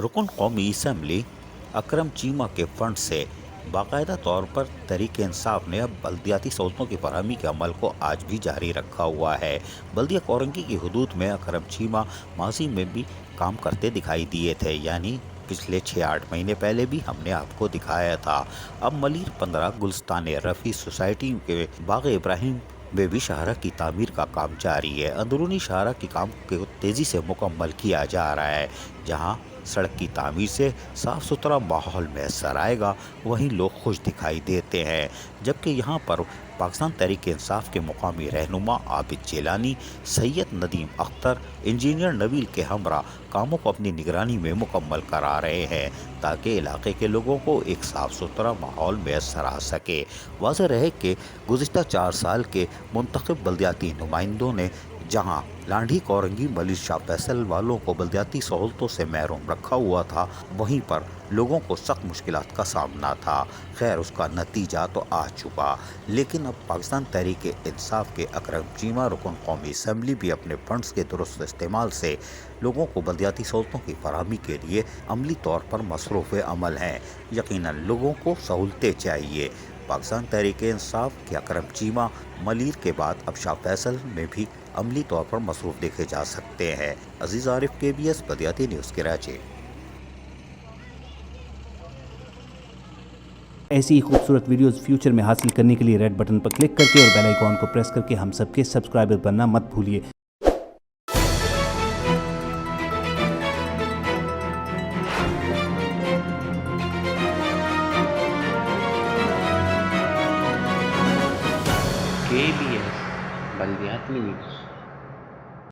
رکن قومی اسمبلی اکرم چیمہ کے فنڈ سے باقاعدہ طور پر تحریک انصاف نے اب بلدیاتی سہولتوں کی فراہمی کے عمل کو آج بھی جاری رکھا ہوا ہے۔ بلدیہ کورنگی کی حدود میں اکرم چیمہ ماضی میں بھی کام کرتے دکھائی دیے تھے، یعنی پچھلے 6-8 مہینے پہلے بھی ہم نے آپ کو دکھایا تھا۔ اب ملیر 15 گلستان رفیع سوسائٹی کے باغ ابراہیم میں بھی شاہراہ کی تعمیر کا کام جاری ہے۔ اندرونی شاہراہ کے کام کو تیزی سے مکمل کیا جا رہا ہے۔ جہاں سڑک کی تعمیر سے صاف ستھرا ماحول میسر آئے گا، وہیں لوگ خوش دکھائی دیتے ہیں، جبکہ یہاں پر پاکستان تحریک انصاف کے مقامی رہنما عابد جیلانی، سید ندیم اختر، انجینئر نویل کے ہمراہ کاموں کو اپنی نگرانی میں مکمل کرا رہے ہیں تاکہ علاقے کے لوگوں کو ایک صاف ستھرا ماحول میسر آ سکے۔ واضح رہے کہ گزشتہ 4 سال کے منتخب بلدیاتی نمائندوں نے جہاں لانڈھی کورنگی ملیر شاہ فیصل والوں کو بلدیاتی سہولتوں سے محروم رکھا ہوا تھا، وہیں پر لوگوں کو سخت مشکلات کا سامنا تھا۔ خیر، اس کا نتیجہ تو آ چکا، لیکن اب پاکستان تحریک انصاف کے اکرم چیمہ رکن قومی اسمبلی بھی اپنے فنڈز کے درست استعمال سے لوگوں کو بلدیاتی سہولتوں کی فراہمی کے لیے عملی طور پر مصروف عمل ہیں۔ یقیناً لوگوں کو سہولتیں چاہیے۔ پاکستان تحریک انصاف کے اکرم چیمہ ملیر کے بعد اب شاہ فیصل میں بھی عملی طور پر مصروف دیکھے جا سکتے ہیں۔ عزیز عارف، KBS بلدیاتی نیوز، کراچی۔ ایسی ہی خوبصورت ویڈیوز فیوچر میں حاصل کرنے کے لیے ریڈ بٹن پر کلک کر کے اور بیل آئیکن کو پریس کر کے ہم سب کے سبسکرائبر بننا مت بھولیے۔ KBS بلدیاتی نیوز۔